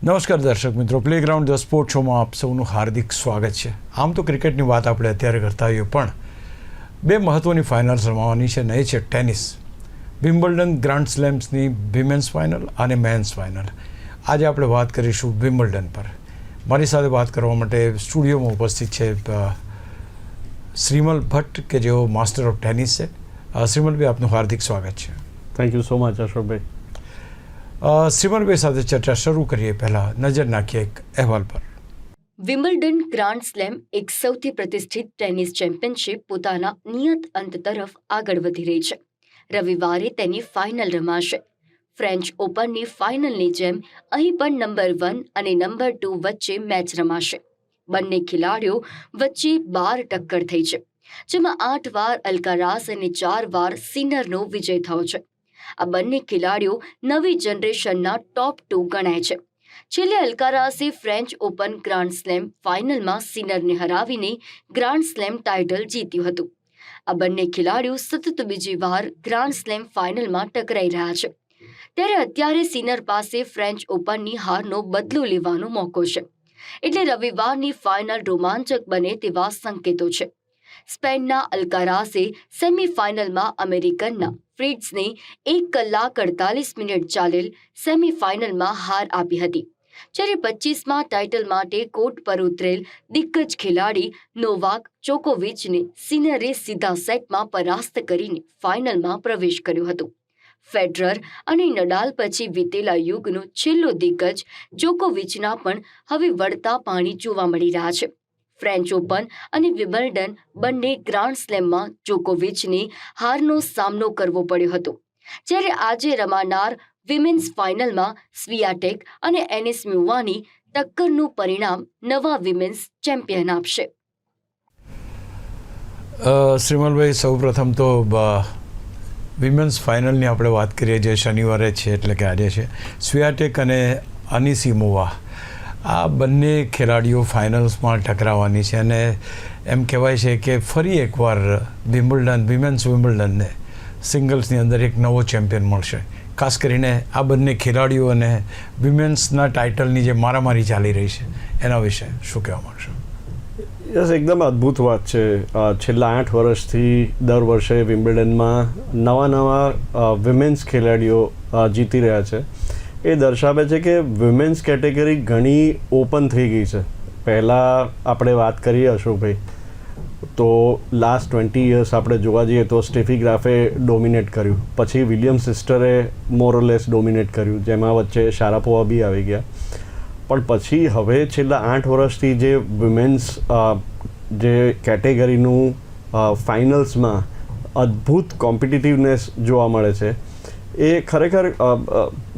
નમસ્કાર દર્શક મિત્રો, પ્લેગ્રાઉન્ડ ધ સ્પોર્ટ શોમાં આપ સૌનું હાર્દિક સ્વાગત છે. આમ તો ક્રિકેટની વાત આપણે અત્યારે કરતા હોઈએ, પણ બે મહત્ત્વની ફાઇનલ્સ રમાવાની છે ને એ છે ટેનિસ. વિમ્બલ્ડન ગ્રાન્ડ સ્લેમ્સની વિમેન્સ ફાઇનલ અને મેન્સ ફાઇનલ. આજે આપણે વાત કરીશું વિમ્બલ્ડન પર. મારી સાથે વાત કરવા માટે સ્ટુડિયોમાં ઉપસ્થિત છે શ્રીમલ ભટ્ટ, કે જેઓ માસ્ટર ઓફ ટેનિસ છે. શ્રીમલભાઈ, આપનું હાર્દિક સ્વાગત છે. થેન્ક યુ સો મચ અશોકભાઈ. શ્રીમલભાઈ સાથે ચર્ચા શરૂ કરીએ પહેલાં નજર નાખીએ એક અહેવાલ પર. વિમ્બલ્ડન ગ્રાન્ડ સ્લેમ એક સૌથી પ્રતિષ્ઠિત ટેનિસ ચેમ્પિયનશિપ પોતાના નિયત અંત તરફ આગળ વધી રહી છે. રવિવારે તેની ફાઇનલ રમાશે. ફ્રેન્ચ ઓપનની ફાઇનલની જેમ અહીં પણ નંબર 1 અને નંબર 2 વચ્ચે મેચ રમાશે. બંને ખેલાડીઓ વચ્ચે 12 ટક્કર થઈ છે, જેમાં 8 વાર અલ્કારાઝ અને 4 વાર સિનરનો વિજય થયો છે. આ બંને ખેલાડીઓ નવી જનરેશનના ટોપ 2 ગણાય છે. છેલ્લે અલ્કારાઝે ફ્રેન્ચ ઓપન ગ્રાન્ડ સ્લેમ ફાઇનલમાં સિનરને હરાવીને ગ્રાન્ડ સ્લેમ ટાઇટલ જીત્યું હતું. આ બંને ખેલાડીઓ સતત બીજી વાર ગ્રાન્ડ સ્લેમ ફાઇનલમાં ટકરાઈ રહ્યા છે. ત્યારે અત્યારે સિનર પાસે ફ્રેન્ચ ઓપનની હારનો બદલો લેવાનો મોકો છે, એટલે રવિવારની ફાઇનલ રોમાંચક બને તેવા સંકેતો છે. સ્પેનના અલ્કારાઝે સેમીફાઇનલમાં અમેરિકનના ફ્રિટ્ઝને 1 કલાક 48 મિનિટ ચાલેલ સેમીફાઇનલમાં હાર આપી હતી. જ્યારે 25મા ટાઇટલ માટે કોર્ટ પર ઉતરેલ દિગ્ગજ ખેલાડી નોવાક જોકોવિચને સિનરે સીધા સેટમાં પરાસ્ત કરીને ફાઇનલમાં પ્રવેશ કર્યો હતો. ફેડરર અને નડાલ પછી વીતેલા યુગનો છેલ્લો દિગ્ગજ જોકોવિચના પણ હવે વળતા પાણી જોવા મળી રહ્યા છે. ફ્રેન્ચ ઓપન અને વિમ્બલ્ડન બંને ગ્રાન્ડ સ્લેમમાં જોકોવિચને હારનો સામનો કરવો પડ્યો હતો. જ્યારે આજે રમાનાર વિમેન્સ ફાઇનલમાં સ્વિયાટેક અને એનિસમ્યુવાની ટક્કરનું પરિણામ નવા વિમેન્સ ચેમ્પિયન આપશે. શ્રીમલભાઈ, સૌપ્રથમ તો વિમેન્સ ફાઇનલની આપણે વાત કરીએ, જે શનિવારે છે, એટલે કે આજે છે. સ્વિયાટેક અને અનિસિમોવા, આ બંને ખેલાડીઓ ફાઇનલ્સમાં ટકરાવવાની છે અને એમ કહેવાય છે કે ફરી એકવાર વિમેન્સ વિમ્બલ્ડનને સિંગલ્સની અંદર એક નવો ચેમ્પિયન મળશે. ખાસ કરીને આ બંને ખેલાડીઓ અને વિમેન્સના ટાઇટલની જે મારામારી ચાલી રહી છે એના વિશે શું કહેવા માંગશો? યસ, એકદમ અદ્ભુત વાત છે. છેલ્લા 8 વર્ષથી દર વર્ષે વિમ્બલ્ડનમાં નવા વિમેન્સ ખેલાડીઓ જીતી રહ્યા છે. એ દર્શાવે છે કે વિમેન્સ કેટેગરી ઘણી ઓપન થઈ ગઈ છે. પહેલાં આપણે વાત કરીએ અશોકભાઈ, તો લાસ્ટ 20 યર્સ આપણે જોવા જઈએ તો સ્ટેફી ગ્રાફે ડોમિનેટ કર્યું, પછી વિલિયમ સિસ્ટરે મોરલેસ ડોમિનેટ કર્યું, જેમાં વચ્ચે શારાપોવા બી આવી ગયા. પણ પછી હવે છેલ્લા 8 વર્ષથી જે વિમેન્સ જે કેટેગરીનું ફાઇનલ્સમાં અદ્ભુત કોમ્પિટિટિવનેસ જોવા મળે છે, એ ખરેખર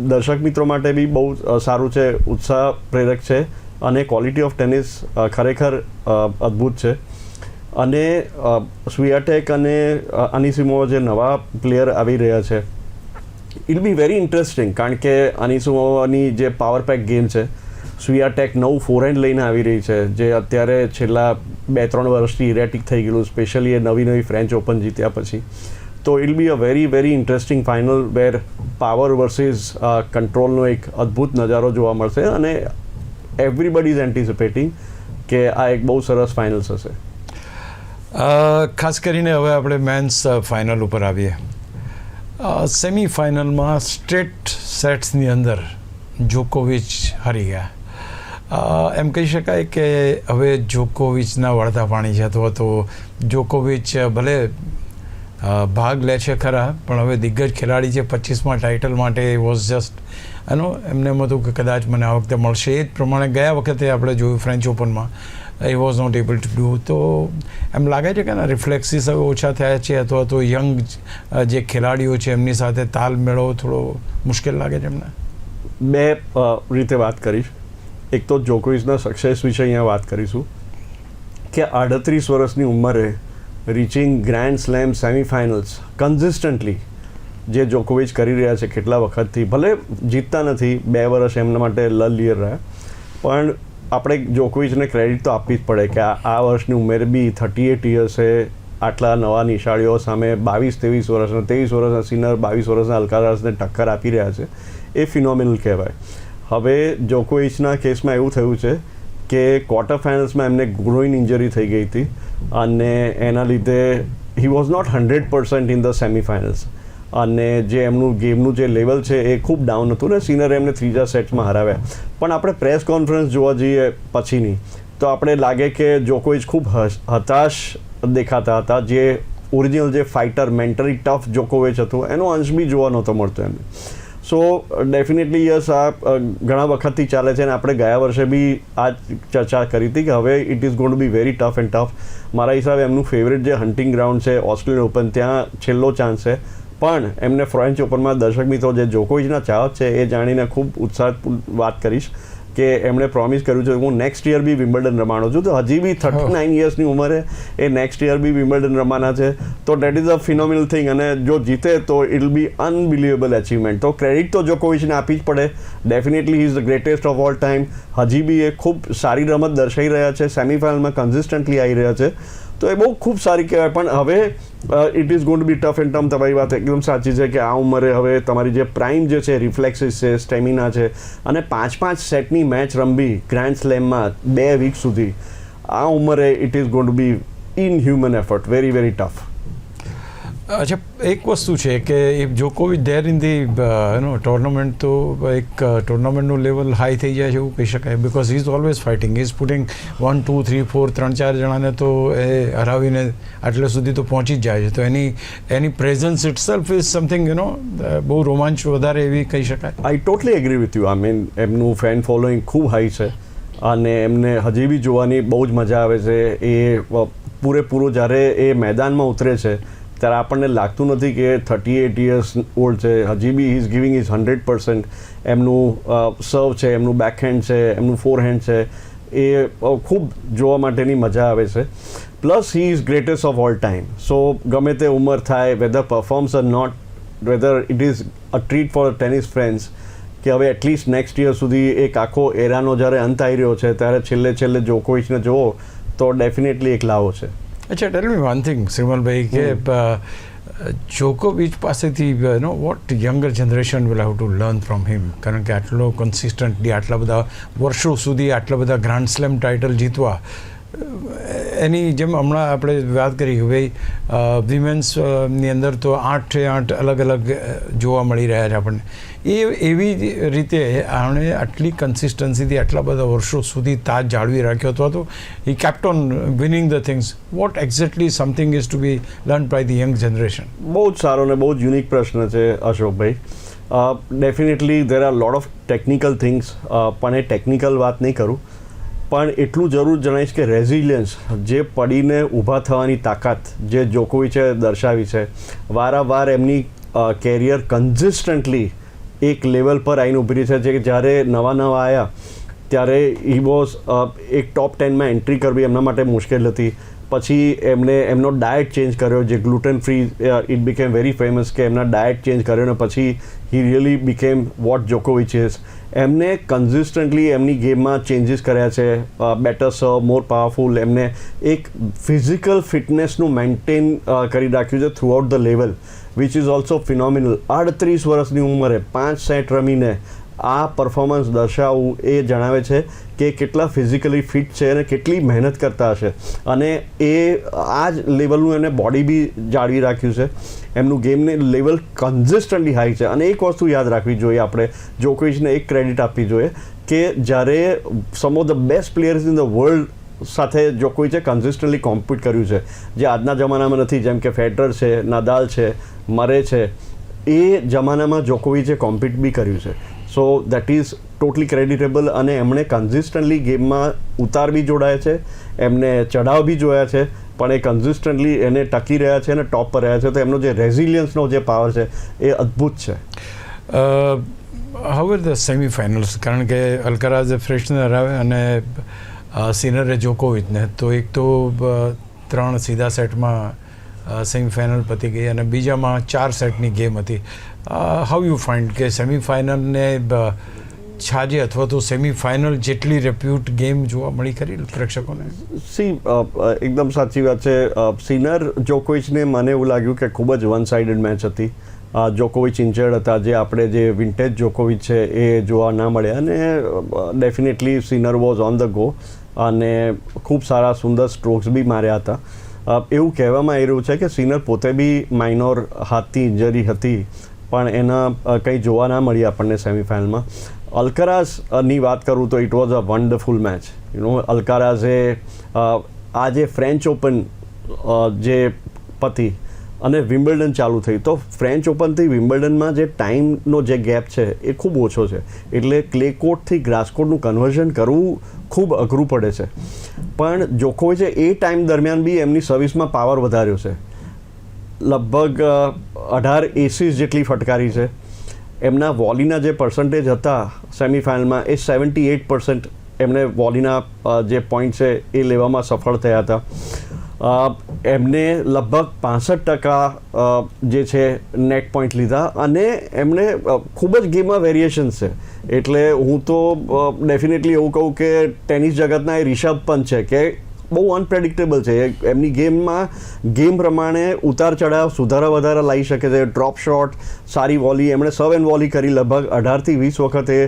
દર્શક મિત્રો માટે બી બહુ સારું છે, ઉત્સાહ પ્રેરક છે અને ક્વોલિટી ઓફ ટેનિસ ખરેખર અદ્ભુત છે. અને સ્વિયાટેક અને અનિસિમોવા જે નવા પ્લેયર આવી રહ્યા છે, ઇટ બી વેરી ઇન્ટરેસ્ટિંગ, કારણ કે અનિસિમોવાની જે પાવર પેક ગેમ છે, સ્વિયાટેક નવું ફોરહેન્ડ લઈને આવી રહી છે, જે અત્યારે છેલ્લા 2-3 વર્ષથી ઇરેટિક થઈ ગયેલું, સ્પેશિયલી એ નવી ફ્રેન્ચ ઓપન જીત્યા પછી. તો it be a very interesting final where power versus કંટ્રોલનો એક અદ્ભુત નજારો જોવા મળશે અને એવરીબડી ઇઝ એન્ટિસિપેટિંગ કે આ એક બહુ સરસ ફાઇનલ્સ હશે. ખાસ કરીને હવે આપણે મેન્સ ફાઇનલ ઉપર આવીએ. સેમીફાઇનલમાં સ્ટ્રેટ સેટ્સની અંદર જોકોવિચ હારી ગયા. એમ કહી શકાય કે હવે જોકોવિચના વળતા પાણી છે, અથવા તો જોકોવિચ ભલે ભાગ લે છે ખરા, પણ હવે દિગ્ગજ ખેલાડી છે. 25મા ટાઇટલ માટે વોઝ જસ્ટ એમને એમ હતું કે કદાચ મને આ વખતે મળશે. એ જ પ્રમાણે ગયા વખતે આપણે જોયું ફ્રેન્ચ ઓપનમાં, એ was not able to do. તો એમ લાગે છે કે એના રિફ્લેક્સિસ હવે ઓછા થયા છે, અથવા તો યંગ જે ખેલાડીઓ છે એમની સાથે તાલ મેળવવો થોડો મુશ્કેલ લાગે છે એમને? બે રીતે વાત કરીશ. એક તો જોકોવિચના સક્સેસ વિશે અહીંયા વાત કરીશું કે 38 વર્ષની ઉંમરે રીચિંગ ગ્રાન્ડ સ્લેમ સેમીફાઇનલ્સ કન્સિસ્ટન્ટલી જે જોકોવિચ કરી રહ્યા છે કેટલા વખતથી, ભલે જીતતા નથી, 2 વર્ષ એમના માટે લલ યર રહ્યા, પણ આપણે જોકોવિચને ક્રેડિટ તો આપવી જ પડે કે આ વર્ષની ઉંમરે બી 38 યર્સે આટલા નવા નિશાળીઓ સામે 22-23 વર્ષના 23 વર્ષના સિનર, 22 વર્ષના અલ્કારાઝને ટક્કર આપી રહ્યા છે. એ ફિનોમિનલ કહેવાય. હવે જોકોવિચના કેસમાં એવું થયું છે કે ક્વાર્ટર ફાઇનલ્સમાં એમને ગ્રોઈન ઇન્જરી થઈ ગઈ હતી અને એના લીધે he was not 100% in the semifinals અને જે એમનું ગેમનું જે લેવલ છે એ ખૂબ ડાઉન હતું ને સિનરે એમને ત્રીજા સેટમાં હરાવ્યા. પણ આપણે પ્રેસ કોન્ફરન્સ જોવા જઈએ પછીની તો આપણે લાગે કે જોકોવિચ ખૂબ હતાશ દેખાતા હતા. જે ઓરિજિનલ જે ફાઇટર મેન્ટલી ટફ જોકોવિચ હતું એનો અંશ બી જોવા નહોતો મળતો એમને. સો ડેફિનેટલી યસ, આ ઘણા વખતથી ચાલે છે અને આપણે ગયા વર્ષે બી આ ચર્ચા કરી હતી કે હવે it is going to be very tough and tough. મારા હિસાબે એમનું ફેવરેટ જે હન્ટિંગ ગ્રાઉન્ડ છે ઓસ્ટ્રેલિયન ઓપન, ત્યાં છેલ્લો ચાન્સ છે. પણ એમને ફ્રેન્ચ ઓપનમાં દર્શક મિત્રો જે જોકોવિચના ચાહક છે એ જાણીને ખૂબ ઉત્સાહપૂર્ણ વાત કરીશ કે એમણે પ્રોમિસ કર્યું છે હું નેક્સ્ટ યર બી વિમ્બલ્ડન રમાણો છું. તો હજી બી 39 યર્સની ઉંમરે એ નેક્સ્ટ યર બી વિમ્બલ્ડન રમવાના છે. તો that is a phenomenal thing અને જો જીતે તો it will be unbelievable achievement. તો ક્રેડિટ તો જોકોવિચને આપી જ પડે. Definitely he is the greatest of all time. હજી બી એ ખૂબ સારી રમત દર્શાવી રહ્યા છે, સેમિફાઇનલમાં કન્સિસ્ટન્ટલી આવી રહ્યા છે. તો એ બહુ ખૂબ સારી કહેવાય. પણ હવે it is going to be tough and tough. તમારી વાત એકદમ સાચી છે કે આ ઉંમરે હવે તમારી જે પ્રાઇમ જે છે રિફ્લેક્સિસ છે, સ્ટેમિના છે અને 5-5 સેટની મેચ રમવી ગ્રાન્ડ સ્લેમમાં 2 વીક સુધી, આ ઉંમરે it is going to be inhuman effort, very very tough. અચ્છા, એક વસ્તુ છે કે ઇફ જોકોવિચ ધેર ઇન ધી ટુર્નામેન્ટ તો એક ટુર્નામેન્ટનું લેવલ હાઈ થઈ જાય છે એવું કહી શકાય. Because he is always fighting, he is putting 1, 2, 3, 4 3-4 જણાને તો એ હરાવીને આટલે સુધી તો પહોંચી જ જાય છે. તો એની presence itself is something બહુ રોમાંચ વધારે એવી કહી શકાય. I totally agree with you. I mean એમનું ફેન ફોલોઈંગ ખૂબ હાઈ છે અને એમને હજી બી જોવાની બહુ જ મજા આવે છે. એ પૂરેપૂરું જ્યારે એ મેદાનમાં ઉતરે છે ત્યારે આપણને લાગતું નથી કે 38 યર્સ ઓલ્ડ છે. હજી બી હી ઇઝ ગિવિંગ ઇઝ 100%. એમનું સર્વ છે, એમનું બેકહેન્ડ છે, એમનું ફોરહેન્ડ છે, એ ખૂબ જોવા માટેની મજા આવે છે. Plus he is greatest of all time. So ગમે તે ઉંમર થાય, whether performs or not, whether it is a treat for tennis friends કે હવે એટલીસ્ટ નેક્સ્ટ યર સુધી એક આખો એરાનો જ્યારે અંત આવી રહ્યો છે ત્યારે છેલ્લે જોકોવિચને જુઓ તો ડેફિનેટલી એક લાવો છે. અચ્છા, ટેલ મી વન થિંગ શ્રીમલભાઈ કે જોકોવિચ પાસેથી what younger generation will have to learn from him? કારણ કે આટલો કન્સિસ્ટન્ટલી આટલા બધા વર્ષો સુધી આટલા બધા ગ્રાન્ડ સ્લેમ ટાઇટલ જીતવા, એની જેમ હમણાં આપણે વાત કરી કે ભાઈ વિમેન્સની અંદર તો 8 અલગ અલગ જોવા મળી રહ્યા છે આપણને. એ એવી રીતે આણે આટલી કન્સિસ્ટન્સીથી આટલા બધા વર્ષો સુધી તાજ જાળવી રાખ્યો હતો. તો he kept on winning the things. What exactly something is to be learn by the young generation? બહુ જ સારો ને બહુ જ યુનિક પ્રશ્ન છે Ashokbhai. Definitely there are lot of technical things, પણ એ ટેકનિકલ વાત નહીં કરું, પણ એટલું જરૂર જણાવીશ કે રેઝિલિયન્સ, જે પડીને ઊભા થવાની તાકાત જે જોકોવિચે દર્શાવી છે, વારંવાર એમની કેરિયર કન્સિસ્ટન્ટલી એક લેવલ પર આવીને ઊભી છે. જે જ્યારે નવા આવ્યા ત્યારે હી વોઝ એક ટોપ 10માં એન્ટ્રી કરવી એમના માટે મુશ્કેલ હતી. પછી એમને એમનો ડાયટ ચેન્જ કર્યો, જે gluten free, it became very famous કે એમના ડાયટ ચેન્જ કર્યો ને પછી હી રિયલી બીકેમ વોટ જોકોવિચ ઇઝ. એમને કન્સિસ્ટન્ટલી એમની ગેમમાં ચેન્જીસ કર્યા છે, બેટર સર્વ, મોર પાવરફુલ. એમને એક ફિઝિકલ ફિટનેસનું મેન્ટેન કરી રાખ્યું છે throughout the level, which is also phenomenal. 38 વર્ષની ઉંમરે 5 સેટ રમીને આ પરફોર્મન્સ દર્શાવવું એ જણાવે છે કે કેટલા ફિઝિકલી ફિટ છે અને કેટલી મહેનત કરતા હશે. અને એ આ જ લેવલનું એમને બોડી બી જાળવી રાખ્યું છે. એમનું ગેમને લેવલ કન્સિસ્ટન્ટલી હાઈ છે. અને એક વસ્તુ યાદ રાખવી જોઈએ આપણે, જોકોવિચને એક ક્રેડિટ આપવી જોઈએ કે જ્યારે some of the best players in the world સાથે જોકોવિચે કન્સિસ્ટન્ટલી કોમ્પિટ કર્યું છે, જે આજના જમાનામાં નથી. જેમ કે ફેડરર છે, નદાલ છે, મરે છે, એ જમાનામાં જોકોવિચે કોમ્પિટ બી કર્યું છે. So that is totally creditable. અને એમણે કન્સિસ્ટન્ટલી ગેમમાં ઉતાર બી જોડાયા છે, એમને ચઢાવ બી જોયા છે, પણ એ કન્સિસ્ટન્ટલી એને ટકી રહ્યા છે અને ટોપ પર રહ્યા છે. તો એમનો જે રેઝિલિયન્સનો જે પાવર છે એ અદ્ભુત છે. હવે ધ સેમિફાઇનલ્સ, કારણ કે અલ્કારાઝે ફ્રેશને હરાવે અને સિનરે જોકોવિચને, તો એક તો 3 સીધા સેટમાં સેમિફાઇનલ પતી ગઈ અને બીજામાં 4 સેટની ગેમ હતી. હાઉ યુ ફાઇન્ડ કે સેમિફાઇનલને છાજે અથવા તો સેમિફાઇનલ જેટલી રેપ્યુટ ગેમ જોવા મળી ખરી પ્રેક્ષકોને? એકદમ સાચી વાત છે. સિનર જોકોવિચને મને એવું લાગ્યું કે ખૂબ જ વન સાઇડેડ મેચ હતી. જોકોવિચ ઇન્જર્ડ હતા, જે આપણે જે વિન્ટેજ જોકોવિચ છે એ જોવા ના મળ્યા, અને definitely sinner was on the go અને ખૂબ સારા સુંદર સ્ટ્રોક્સ બી માર્યા હતા. એવું કહેવામાં આવી રહ્યું છે કે સિનર પોતે બી માઇનોર હાથથી ઇન્જરી હતી, પણ એના કંઈ જોવા ના મળી આપણને સેમિફાઇનલમાં. અલ્કારાઝની વાત કરું તો it was a wonderful match. અલ્કારાઝે આ જે ફ્રેન્ચ ઓપન જે પતી અને વિમ્બલ્ડન ચાલુ થઈ, તો ફ્રેન્ચ ઓપનથી વિમ્બલ્ડનમાં જે ટાઈમનો જે ગેપ છે એ ખૂબ ઓછો છે, એટલે ક્લે કોર્ટથી ગ્રાસ કોર્ટનું કન્વર્ઝન કરવું ખૂબ અઘરું પડે છે. પણ જોકોવિચે એ ટાઈમ દરમિયાન બી એમની સર્વિસમાં પાવર વધાર્યો છે. લગભગ 18 એસીસ જેટલી ફટકારી છે. એમના વોલીના જે પર્સન્ટેજ હતા સેમિફાઇનલમાં એ 78% એમને વોલીના જે પોઈન્ટ છે એ લેવામાં સફળ થયા હતા. એમને લગભગ 65% જે છે નેટ પોઈન્ટ લીધા, અને એમને ખૂબ જ ગેમમાં વેરિએશન્સ છે. એટલે હું તો ડેફિનેટલી એવું કહું કે ટેનિસ જગતના એ રિષભ પંત છે કે બહુ અનપ્રેડિક્ટેબલ છે. એમની ગેમમાં ગેમ પ્રમાણે ઉતાર ચઢાવ, સુધારા વધારા લાવી શકે છે. ડ્રોપ શોટ, સારી વોલી, એમણે સર્વ એન્ડ વોલી કરી. લગભગ 18 થી 20 વખત એ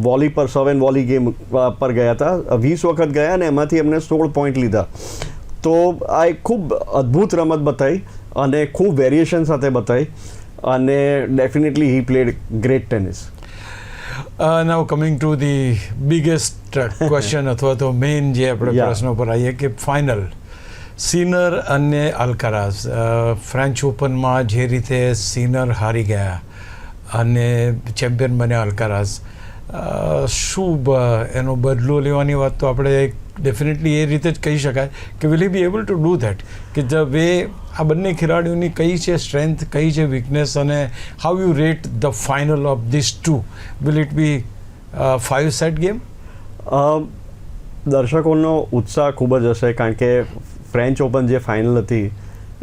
વોલી પર સર્વ એન્ડ વોલી ગેમ પર ગયા હતા. 20 વખત ગયા અને એમાંથી એમણે 16 પોઈન્ટ લીધા. તો આ એક ખૂબ અદ્ભુત રમત બતાવી અને ખૂબ વેરિએશન સાથે બતાવી, અને definitely he played great tennis. Now coming to the biggest question અથવા તો મેઇન જે આપણે પ્રશ્નો પર આવીએ કે ફાઇનલ સિનર અને અલ્કારાઝ. ફ્રેન્ચ ઓપનમાં જે રીતે સિનર હારી ગયા અને ચેમ્પિયન બન્યા અલ્કારાઝ, શું એનો બદલો લેવાની વાત તો આપણે ડેફિનેટલી એ રીતે જ કહી શકાય કે will he be able to do that, કે ધ વે આ બંને ખેલાડીઓની કઈ છે સ્ટ્રેન્થ, કઈ છે વીકનેસ, અને how you rate the final of this two? Will it be 5 set game? દર્શકોનો ઉત્સાહ ખૂબ જ હશે, કારણ કે ફ્રેન્ચ ઓપન જે ફાઇનલ હતી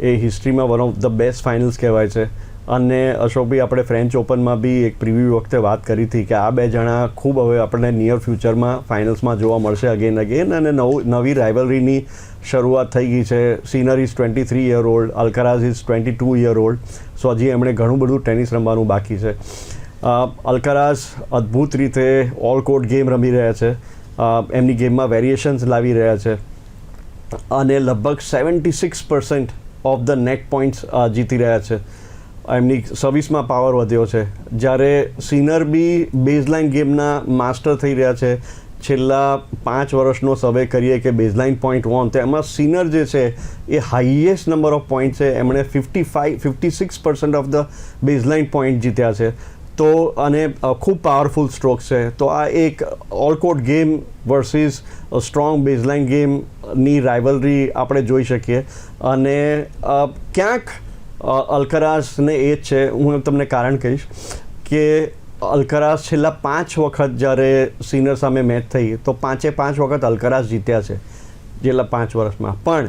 એ હિસ્ટ્રીમાં one of the best finals કહેવાય છે. અને અશોકભાઈ, આપણે ફ્રેન્ચ ઓપનમાં બી એક પ્રિવ્યૂ વખતે વાત કરી હતી કે આ બે જણા ખૂબ હવે આપણને નિયર ફ્યુચરમાં ફાઇનલ્સમાં જોવા મળશે અગેન, અને નવી રાઇવલરીની શરૂઆત થઈ ગઈ છે. Sinner is 23 year old, Alcaraz is 22 year old. So હજી એમણે ઘણું બધું ટેનિસ રમવાનું બાકી છે. અલ્કારાઝ અદ્ભુત રીતે ઓલ કોર્ટ ગેમ રમી રહ્યા છે. એમની ગેમમાં વેરિએશન્સ લાવી રહ્યા છે, અને લગભગ 76% ઓફ ધ નેટ પોઈન્ટ્સ જીતી રહ્યા છે. એમની સર્વિસમાં પાવર વધ્યો છે. જ્યારે સિનર બી બેઝલાઇન ગેમના માસ્ટર થઈ રહ્યા છે. છેલ્લા 5 વર્ષનો સર્વે કરીએ કે બેઝલાઇન પોઈન્ટ વોન, તો એમાં સિનર જે છે એ હાઈએસ્ટ નંબર ઓફ પોઈન્ટ છે. એમણે 56% ઓફ ધ બેઝલાઇન પોઈન્ટ જીત્યા છે. તો અને ખૂબ પાવરફુલ સ્ટ્રોક્સ છે. તો આ એક all court game versus strong baseline ગેમની રાઇવલરી આપણે જોઈ શકીએ. અને ક્યાંક અલ્કારાઝને એ જ છે, હું તમને કારણ કહીશ કે અલ્કારાઝ છેલ્લા 5 વખત જ્યારે સિનર સામે મેચ થઈ તો 5 વખત અલ્કારાઝ જીત્યા છે છેલ્લા 5 વર્ષમાં. પણ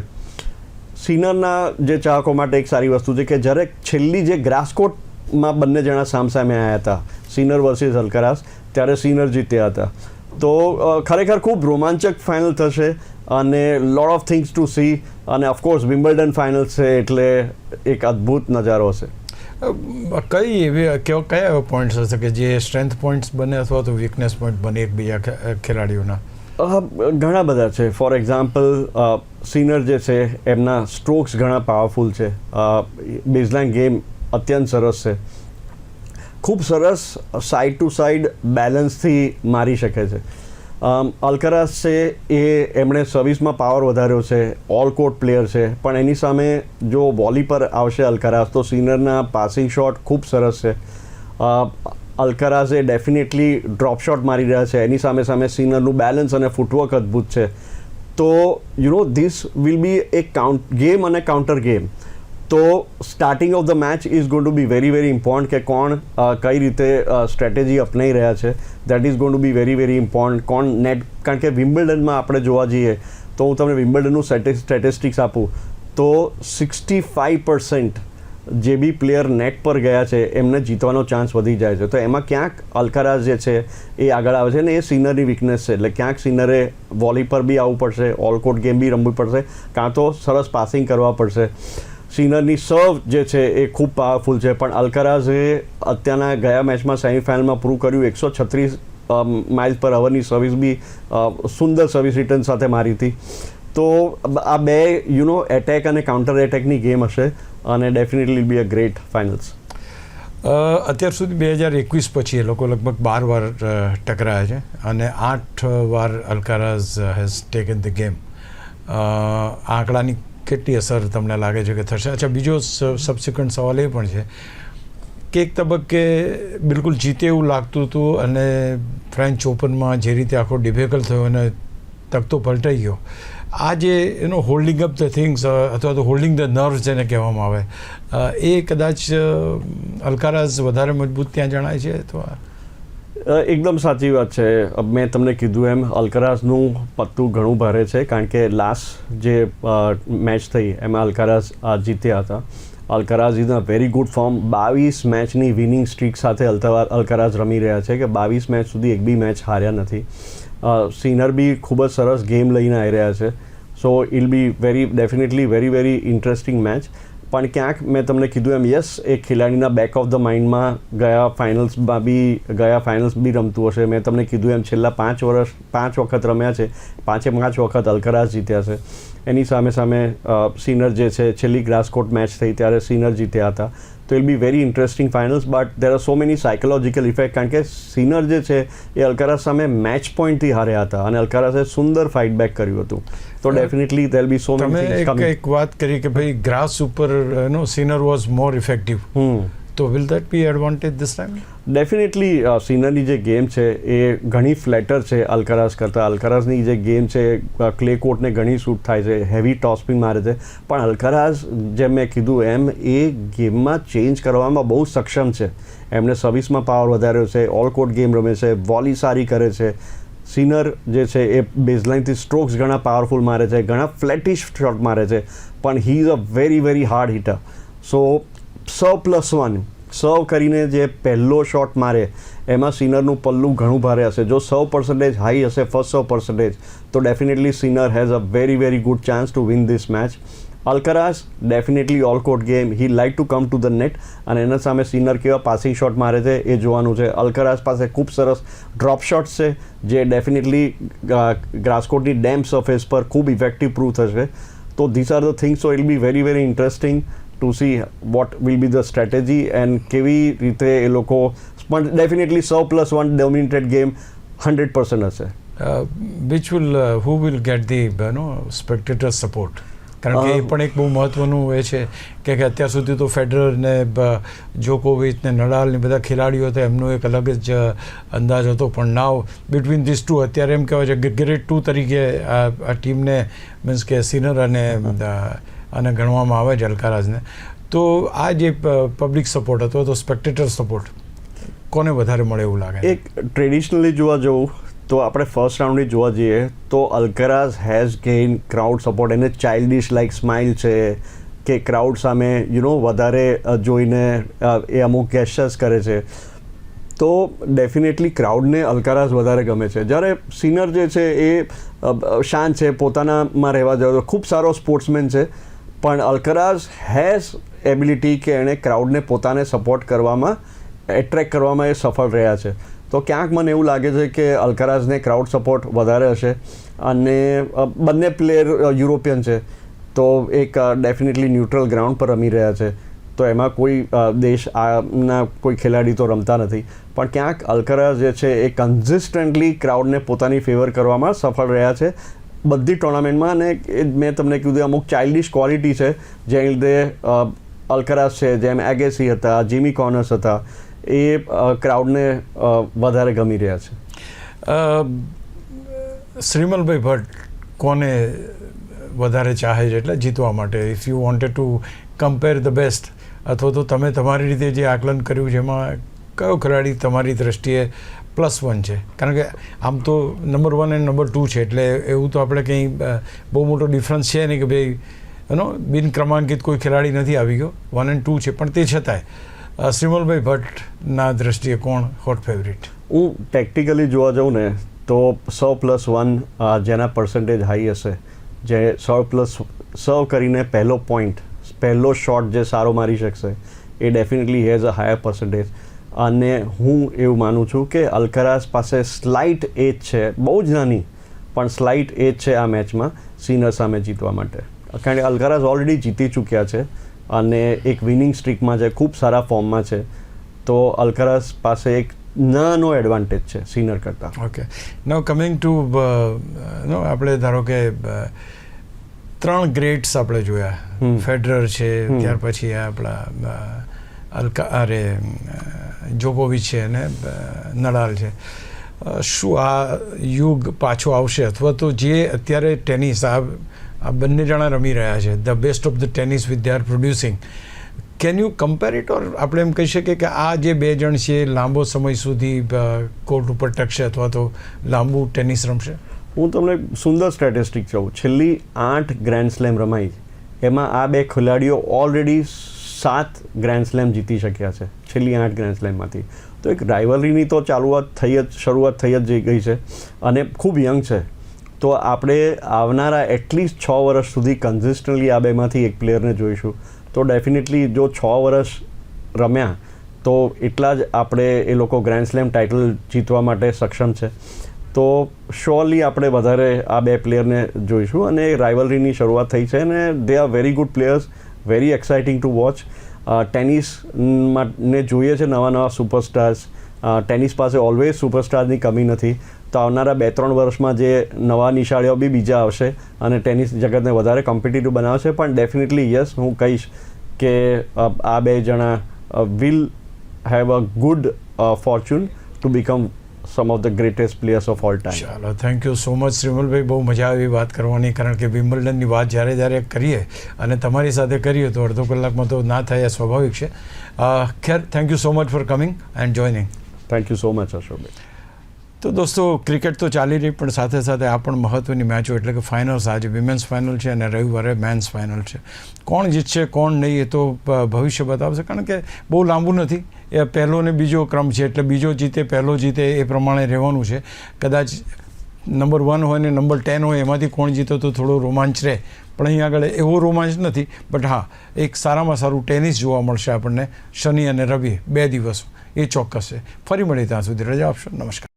સિનરના જે ચાહકો માટે એક સારી વસ્તુ છે કે જ્યારે છેલ્લી જે ગ્રાસકોટમાં બંને જણા સામસામે આવ્યા હતા, સિનર વર્સિસ અલ્કારાઝ, ત્યારે સિનર જીત્યા હતા. તો ખરેખર ખૂબ રોમાંચક ફાઇનલ થશે, અને lot of things to C. અને ઓફકોર્સ વિમ્બલ્ડન ફાઇનલ છે એટલે એક અદ્ભુત નજારો હશે. કઈ એવી કયા એવા પોઈન્ટ્સ હશે કે જે સ્ટ્રેન્થ પોઈન્ટ્સ બને અથવા તો વીકનેસ પોઈન્ટ બને એકબીજા ખેલાડીઓના? ઘણા બધા છે. ફોર એક્ઝામ્પલ, સિનર જે છે એમના સ્ટ્રોક્સ ઘણા પાવરફુલ છે. બેઝલાઇન ગેમ અત્યંત સરસ છે. ખૂબ સરસ સાઇડ ટુ સાઇડ બેલેન્સથી મારી શકે છે. અલ્કારાઝ છે એ એમણે સર્વિસમાં પાવર વધાર્યો છે. ઓલ કોર્ટ પ્લેયર છે, પણ એની સામે જો વોલી પર આવશે અલ્કારાઝ, તો સિનરના પાસિંગ શોટ ખૂબ સરસ છે. અલ્કારાઝે ડેફિનેટલી ડ્રોપ શોટ મારી રહ્યા છે. એની સામે સામે સિનરનું બેલેન્સ અને ફૂટવર્ક અદ્ભુત છે. તો this will be A game અને કાઉન્ટર ગેમ. તો starting of the match is going to be very very important કે કોણ કઈ રીતે સ્ટ્રેટેજી અપનાવી રહ્યા છે. That is going to be very very important. કોણ નેટ, કારણ કે વિમ્બલ્ડનમાં આપણે જોવા જઈએ તો હું તમને વિમ્બલ્ડનનું સ્ટેટિસ્ટિક્સ આપું તો 65% જે બી પ્લેયર નેટ પર ગયા છે એમને જીતવાનો ચાન્સ વધી જાય છે. તો એમાં ક્યાંક અલ્કારાઝ જે છે એ આગળ આવે છે ને એ સિનરની વીકનેસ છે. એટલે ક્યાંક સિનરે વોલી પર બી આવવું પડશે, ઓલ કોર્ટ ગેમ બી રમવી પડશે, કાં તો સરસ પાસિંગ કરવા પડશે. સિનરની સર્વ જે છે એ ખૂબ પાવરફુલ છે, પણ અલ્કારાઝે અત્યારના ગયા મેચમાં સેમિફાઇનલમાં પ્રૂવ કર્યું. 136 માઇલ્સ પર અવરની સર્વિસ બી સુંદર સર્વિસ રિટર્ન સાથે મારી હતી. તો આ બે એટેક અને કાઉન્ટર એટેકની ગેમ હશે અને definitely be a great finals. અત્યાર સુધી 2021 પછી એ લોકો લગભગ 12 વાર ટકરાયા છે અને 8 વાર અલ્કારાઝ હેઝ ટેકન ધ ગેમ. આંકડાની કેટલી અસર તમને લાગે છે કે થશે? અચ્છા, બીજો સબસિક્વન્ટ સવાલ એ પણ છે કે એક તબક્કે બિલકુલ જીતે એવું લાગતું હતું અને ફ્રેન્ચ ઓપનમાં જે રીતે આખો ડિફિકલ્ટ થયો અને તકતો પલટાઈ ગયો. આ જે હોલ્ડિંગ અપ ધ થિંગ્સ અથવા તો હોલ્ડિંગ ધ નર્વ્સ જેને કહેવામાં આવે, એ કદાચ અલ્કારાઝ વધારે મજબૂત ત્યાં જણાય છે. તો એકદમ સાચી વાત છે. મેં તમને કીધું એમ અલ્કારાઝનું પત્તું ઘણું ભારે છે, કારણ કે લાસ્ટ જે મેચ થઈ એમાં અલ્કારાઝ જીત્યા હતા. Alcaraz is a very good form. 22 મેચની વિનિંગ સ્ટ્રીક સાથે અલ્કારાઝ રમી રહ્યા છે કે 22 મેચ સુધી એક બી મેચ હાર્યા નથી. સિનર બી ખૂબ જ સરસ ગેમ લઈને આવી રહ્યા છે. સો ઇલ બી ડેફિનેટલી વેરી ઇન્ટરેસ્ટિંગ મેચ. પણ ક્યાંક મેં તમને કીધું એમ યસ, એક ખેલાડીના બેક ઓફ ધ માઇન્ડમાં ગયા ફાઇનલ્સ બી રમતું હશે. મેં તમને કીધું એમ છેલ્લા 5 વખત રમ્યા છે, 5 વખત અલ્કારાઝ જીત્યા છે. એની સામે સિનર જે છે છેલ્લી ગ્રાસકોટ મેચ થઈ ત્યારે સિનર જીત્યા હતા. તો it'll be very interesting finals. But there are so many psychological effect, કારણ કે સિનર જે છે એ અલ્કારાઝ સામે મેચ પોઈન્ટથી હાર્યા હતા અને અલ્કારાઝે સુંદર ફાઇટ બેક કર્યું હતું. તો definitely there be so many things coming. એક વાત કરી કે ભાઈ ગ્રાસ ઉપર સિનર વોઝ મોર ઇફેક્ટિવ. તો will that be advantage this time? Definitely સિનરની જે ગેમ છે એ ઘણી ફ્લેટર છે અલ્કારાઝ કરતાં. અલ્કારાઝની જે ગેમ છે ક્લે કોર્ટને ઘણી સૂટ થાય છે, હેવી ટોપ સ્પિન મારે છે. પણ અલ્કારાઝ જેમ મેં કીધું એમ એ ગેમમાં ચેન્જ કરવામાં બહુ સક્ષમ છે. એમને સર્વિસમાં પાવર વધાર્યો છે, ઓલ કોર્ટ ગેમ રમે છે, વોલી સારી કરે છે. સિનર જે છે એ બેઝલાઇનથી સ્ટ્રોક્સ ઘણા પાવરફુલ મારે છે, ઘણા ફ્લેટિશ શોટ મારે છે, પણ he is a very hard hitter. So સર્વ+1 સર્વ કરીને જે પહેલો શોટ મારે એમાં સિનરનું પલ્લું ઘણું ભારે હશે. જો સર્વ પર્સન્ટેજ હાઈ હશે, ફર્સ્ટ સર્વ પર્સન્ટેજ, તો definitely Sinner has a very good chance to win this match. Alcaraz definitely all court game, he like to come to the net, અને એના સામે સિનર કેવા પાસિંગ શોટ મારે છે એ જોવાનું છે. અલ્કારાઝ પાસે ખૂબ સરસ ડ્રોપ શોટ્સ છે જે ડેફિનેટલી ગ્રાસકોટની ડેમ સરફેસ પર ખૂબ ઇફેક્ટિવ પ્રૂવ થશે. તો this are the things. So it be very interesting to see what will be the strategy and કેવી રીતે એ લોકો. પણ ડેફિનેટલી સર્વ+1 ડોમિનેટેડ ગેમ 100% હશે. who will get the spectator support? કારણ કે એ પણ એક બહુ મહત્વનું એ છે કે અત્યાર સુધી તો ફેડરર ને જોકોવિચ ને નડાલ ને બધા ખેલાડીઓ હતા, એમનો એક અલગ જ અંદાજ હતો. પણ નાવ બિટવીન ધીસ ટુ અત્યારે એમ કહેવાય છે કે ગ્રેડ 2 તરીકે આ ટીમને મીન્સ કે સિનર અને ગણવામાં આવે છે અલ્કારાઝને. તો આ જે પબ્લિક સપોર્ટ હતો તો સ્પેક્ટેટર સપોર્ટ કોને વધારે મળે એવું લાગે? એક ટ્રેડિશનલી જોવા જવું તો આપણે ફર્સ્ટ રાઉન્ડની જોવા જઈએ તો અલ્કારાઝ હેઝ ગેઇન ક્રાઉડ સપોર્ટ. એને ચાઇલ્ડિશ લાઇક સ્માઇલ છે કે ક્રાઉડ સામે વધારે જોઈને એ અમુક ગેસ્ચર્સ કરે છે. તો ડેફિનેટલી ક્રાઉડને અલ્કારાઝ વધારે ગમે છે. જ્યારે સિનર જે છે એ શાંત છે, પોતાનામાં રહેવા જાવ, ખૂબ સારો સ્પોર્ટ્સમેન છે. પણ અલ્કારાઝ હેઝ એબિલિટી કે એણે ક્રાઉડને પોતાને સપોર્ટ કરવામાં, એટ્રેક્ટ કરવામાં એ સફળ રહ્યા છે. તો ક્યાંક મને એવું લાગે છે કે અલ્કારાઝને ક્રાઉડ સપોર્ટ વધારે હશે. અને બંને પ્લેયર યુરોપિયન છે, તો એક ડેફિનેટલી ન્યુટ્રલ ગ્રાઉન્ડ પર રમી રહ્યા છે. તો એમાં કોઈ દેશના કોઈ ખેલાડી તો રમતા નથી. પણ ક્યાંક અલ્કારાઝ જે છે એ કન્સિસ્ટન્ટલી ક્રાઉડને પોતાની ફેવર કરવામાં સફળ રહ્યા છે બધી ટુર્નામેન્ટમાં. અને મેં તમને કીધું અમુક ચાઇલ્ડિશ ક્વોલિટી છે જેને લીધે અલ્કારાઝ છે, જેમ એગેસી હતા, જીમી કોર્નર્સ હતા, એ ક્રાઉડને વધારે ગમી રહ્યા છે. શ્રીમલભાઈ ભટ્ટ કોને વધારે ચાહે છે એટલે જીતવા માટે? If you wanted to compare the best, અથવા તો તમે તમારી રીતે જે આકલન કર્યું છે એમાં કયો ખેલાડી તમારી દ્રષ્ટિએ +1 છે? કારણ કે આમ તો નંબર 1 અને નંબર 2 છે, એટલે એવું તો આપણે કંઈ બહુ મોટો ડિફરન્સ છે નહીં કે ભાઈ બિન ક્રમાંકિત કોઈ ખેલાડી નથી આવી ગયો, 1 and 2 છે, પણ તે છતાંય શ્રીમલભાઈ ભટ્ટના દ્રષ્ટિએ કોણ હોટ ફેવરિટ? હું ટેક્ટિકલી જોવા જાઉં ને તો 100+1 જેના પર્સન્ટેજ હાઈ હશે, જે 100+ સર્વ કરીને પહેલો પોઈન્ટ, પહેલો શોટ જે સારો મારી શકશે, એ definitely has a higher percentage. અને હું એવું માનું છું કે અલ્કરાઝ પાસે સ્લાઇટ એજ છે, બહુ જ નાની પણ સ્લાઇટ એજ છે આ મેચમાં સિનર સામે જીતવા માટે. કારણ કે અલ્કરાઝ ઓલરેડી જીતી ચૂક્યા છે અને એક વિનિંગ સ્ટ્રીકમાં છે, ખૂબ સારા ફોર્મમાં છે, તો અલ્કરાઝ પાસે એક નાનો એડવાન્ટેજ છે સિનર કરતાં. ઓકે, નાઉ કમિંગ ટુ આપણે ધારો કે 3 ગ્રેટ્સ આપણે જોયા, ફેડરર છે, ત્યાર પછી આપણા જોકોવિચ છે અને નડાલ છે. શું આ યુગ પાછો આવશે, અથવા તો જે અત્યારે ટેનિસ આ બંને જણા રમી રહ્યા છે, the best of the tennis with they are producing, can you compare it? Or આપણે એમ કહી શકીએ કે આ જે 2 જણ છે લાંબો સમય સુધી કોર્ટ ઉપર ટકશે અથવા તો લાંબુ ટેનિસ રમશે? હું તમને સુંદર સ્ટેટિસ્ટિક કહું, છેલ્લી 8 ગ્રેન્ડ સ્લેમ રમાઈ, એમાં આ 2 ખેલાડીઓ ઓલરેડી 7 ગ્રેન્ડ સ્લેમ જીતી શક્યા છે છેલ્લી 8 ગ્રેન્ડ સ્લેમમાંથી. તો એક રાઇવલરીની તો શરૂઆત થઈ જ ગઈ છે અને ખૂબ યંગ છે. તો આપણે આવનારા એટલીસ્ટ 6 વર્ષ સુધી કન્સિસ્ટન્ટલી આ બેમાંથી એક પ્લેયરને જોઈશું. તો ડેફિનેટલી જો 6 વર્ષ રમ્યા તો એટલા જ આપણે એ લોકો ગ્રેન્ડ સ્લેમ ટાઇટલ જીતવા માટે સક્ષમ છે. તો શ્યોરલી આપણે વધારે આ 2 પ્લેયરને જોઈશું અને રાઇવલરીની શરૂઆત થઈ છે અને they are very good players, very exciting to watch. ટેનિસને જોઈએ છે નવા સુપરસ્ટાર્સ. ટેનિસ પાસે ઓલવેઝ સુપરસ્ટારની કમી નથી. તો આવનારા 2-3 વર્ષમાં જે નવા નિશાળીઓ બી બીજા આવશે અને ટેનિસ જગતને વધારે કોમ્પિટિટિવ બનાવશે. પણ ડેફિનેટલી યસ, હું કહીશ કે આ 2 જણા will have a good fortune to become some of the greatest players of all time. ચાલો, થેન્ક યુ સો મચ શ્રીમલભાઈ, બહુ મજા આવી વાત કરવાની, કારણ કે વિમ્બલ્ડનની વાત જ્યારે કરીએ અને તમારી સાથે કરીએ તો અડધો કલાકમાં તો ના થાય, સ્વાભાવિક છે. ખેર, thank you so much for coming and joining. Thank you so much Ashokbhai. તો દોસ્તો, ક્રિકેટ તો ચાલી રહી, પણ સાથે સાથે આ પણ મહત્ત્વની મેચો, એટલે કે ફાઇનલ્સ, આજે વિમેન્સ ફાઇનલ છે અને રવિવારે મેન્સ ફાઇનલ છે. કોણ જીતશે કોણ નહીં એ તો ભવિષ્ય બતાવશે, કારણ કે બહુ લાંબુ નથી, એ પહેલો ને બીજો ક્રમ છે, એટલે બીજો જીતે પહેલો જીતે એ પ્રમાણે રહેવાનું છે. કદાચ નંબર 1 હોય ને નંબર 10 હોય, એમાંથી કોણ જીતો તો થોડો રોમાંચ રહે, પણ અહીં આગળ એવો રોમાંચ નથી. બટ હા, એક સારામાં સારું ટેનિસ જોવા મળશે આપણને શનિ અને રવિ 2 દિવસો, એ ચોક્કસ છે. ફરી મળીએ, ત્યાં સુધી રજા આપશો. નમસ્કાર.